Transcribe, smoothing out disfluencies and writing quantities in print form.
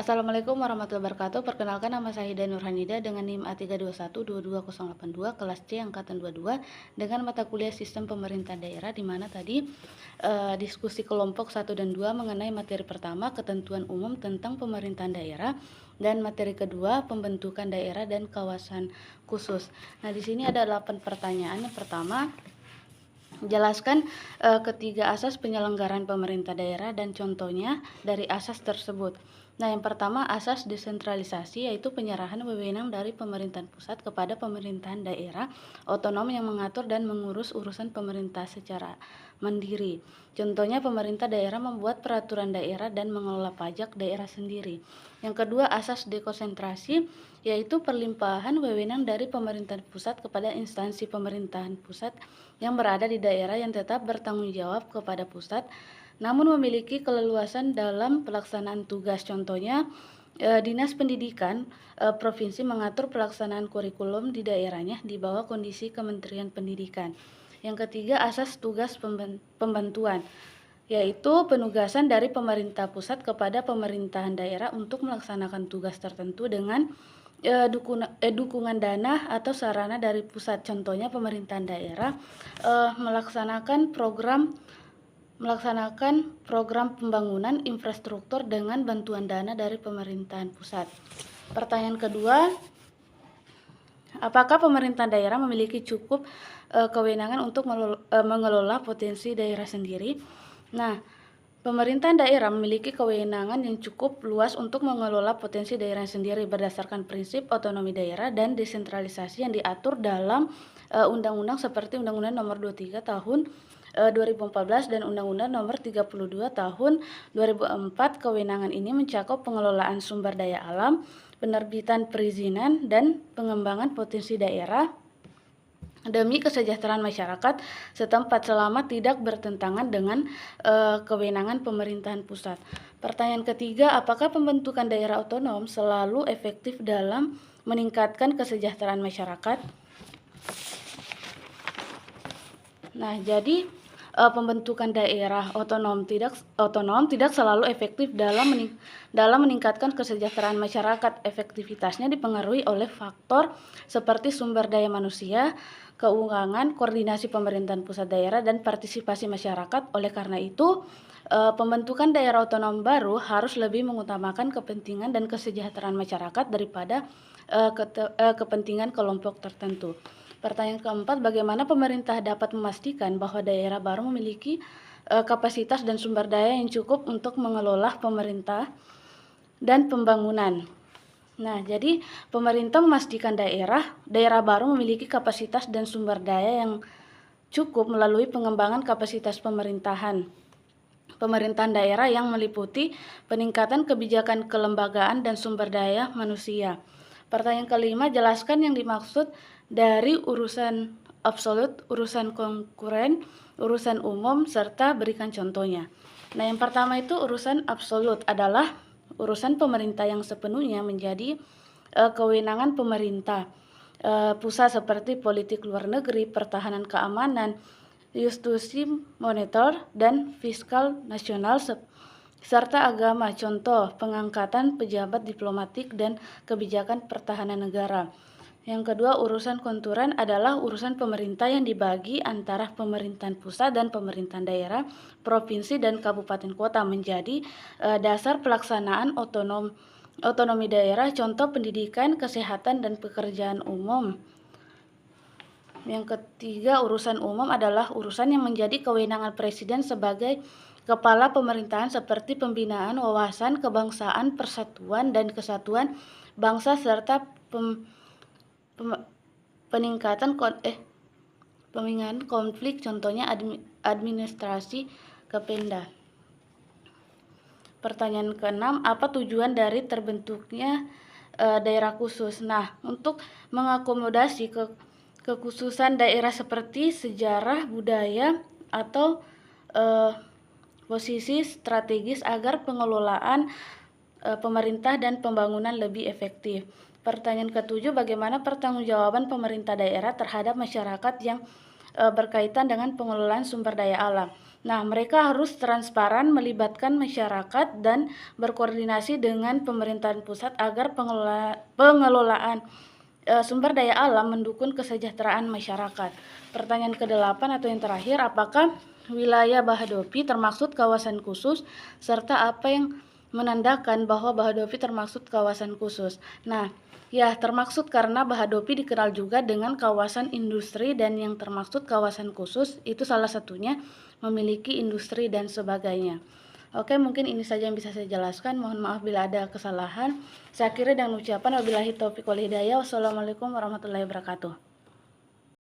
Assalamualaikum warahmatullahi wabarakatuh. Perkenalkan, nama saya Hida Nurhanida dengan NIM A32122082 kelas C angkatan 22 dengan mata kuliah Sistem Pemerintahan Daerah, di mana tadi diskusi kelompok 1 dan 2 mengenai materi pertama ketentuan umum tentang pemerintahan daerah dan materi kedua pembentukan daerah dan kawasan khusus. Nah, di sini ada 8 pertanyaan. Yang pertama, jelaskan ketiga asas penyelenggaraan pemerintah daerah dan contohnya dari asas tersebut. Nah, yang pertama asas desentralisasi, yaitu penyerahan wewenang dari pemerintahan pusat kepada pemerintahan daerah otonom yang mengatur dan mengurus urusan pemerintah secara mandiri. Contohnya, pemerintah daerah membuat peraturan daerah dan mengelola pajak daerah sendiri. Yang kedua, asas dekonsentrasi, yaitu perlimpahan wewenang dari pemerintahan pusat kepada instansi pemerintahan pusat yang berada di daerah yang tetap bertanggung jawab kepada pusat, namun memiliki keleluasan dalam pelaksanaan tugas. Contohnya, Dinas Pendidikan Provinsi mengatur pelaksanaan kurikulum di daerahnya di bawah kondisi Kementerian Pendidikan. Yang ketiga, asas tugas pembantuan, yaitu penugasan dari pemerintah pusat kepada pemerintahan daerah untuk melaksanakan tugas tertentu dengan dukungan dana atau sarana dari pusat. Contohnya, pemerintahan daerah melaksanakan program pembangunan infrastruktur dengan bantuan dana dari pemerintahan pusat. Pertanyaan kedua, apakah pemerintah daerah memiliki cukup kewenangan untuk mengelola potensi daerah sendiri? Nah, pemerintah daerah memiliki kewenangan yang cukup luas untuk mengelola potensi daerah sendiri berdasarkan prinsip otonomi daerah dan desentralisasi yang diatur dalam undang-undang seperti Undang-Undang Nomor 23 Tahun 2014 dan Undang-Undang Nomor 32 Tahun 2004. Kewenangan ini mencakup pengelolaan sumber daya alam, penerbitan perizinan, dan pengembangan potensi daerah demi kesejahteraan masyarakat setempat selama tidak bertentangan dengan kewenangan pemerintahan pusat. Pertanyaan ketiga, apakah pembentukan daerah otonom selalu efektif dalam meningkatkan kesejahteraan masyarakat? Nah, jadi pembentukan daerah otonom tidak selalu efektif dalam meningkatkan kesejahteraan masyarakat. Efektivitasnya dipengaruhi oleh faktor seperti sumber daya manusia, keuangan, koordinasi pemerintahan pusat daerah, dan partisipasi masyarakat. Oleh karena itu, pembentukan daerah otonom baru harus lebih mengutamakan kepentingan dan kesejahteraan masyarakat daripada kepentingan kelompok tertentu. Pertanyaan keempat, bagaimana pemerintah dapat memastikan bahwa daerah baru memiliki kapasitas dan sumber daya yang cukup untuk mengelola pemerintah dan pembangunan? Nah, jadi pemerintah memastikan daerah baru memiliki kapasitas dan sumber daya yang cukup melalui pengembangan kapasitas pemerintahan daerah yang meliputi peningkatan kebijakan kelembagaan dan sumber daya manusia. Pertanyaan kelima, jelaskan yang dimaksud dari urusan absolut, urusan konkuren, urusan umum, serta berikan contohnya. Nah, yang pertama itu urusan absolut adalah urusan pemerintah yang sepenuhnya menjadi kewenangan pemerintah pusat seperti politik luar negeri, pertahanan keamanan, justisi moneter, dan fiskal nasional, serta agama. Contoh, pengangkatan pejabat diplomatik dan kebijakan pertahanan negara. Yang kedua, urusan konturan adalah urusan pemerintah yang dibagi antara pemerintahan pusat dan pemerintahan daerah, provinsi, dan kabupaten kota menjadi dasar pelaksanaan otonomi daerah, contoh pendidikan, kesehatan, dan pekerjaan umum. Yang ketiga, urusan umum adalah urusan yang menjadi kewenangan presiden sebagai kepala pemerintahan seperti pembinaan wawasan kebangsaan, persatuan dan kesatuan bangsa, serta peningkatan konflik, contohnya administrasi Kepemda. Pertanyaan keenam, apa tujuan dari terbentuknya daerah khusus? Nah, untuk mengakomodasi kekhususan daerah seperti sejarah, budaya, atau posisi strategis agar pengelolaan pemerintah dan pembangunan lebih efektif. Pertanyaan ketujuh, bagaimana pertanggungjawaban pemerintah daerah terhadap masyarakat yang berkaitan dengan pengelolaan sumber daya alam? Nah, mereka harus transparan, melibatkan masyarakat, dan berkoordinasi dengan pemerintahan pusat agar pengelolaan sumber daya alam mendukung kesejahteraan masyarakat. Pertanyaan ke-8 atau yang terakhir, apakah wilayah Bahodopi termaksud kawasan khusus, serta apa yang menandakan bahwa Bahodopi termaksud kawasan khusus? Nah, ya, termaksud karena Bahodopi dikenal juga dengan kawasan industri, dan yang termaksud kawasan khusus itu salah satunya memiliki industri dan sebagainya. Oke, mungkin ini saja yang bisa saya jelaskan. Mohon maaf bila ada kesalahan. Saya akhiri dengan ucapan wabillahi taufiq wal hidayah. Wassalamualaikum warahmatullahi wabarakatuh.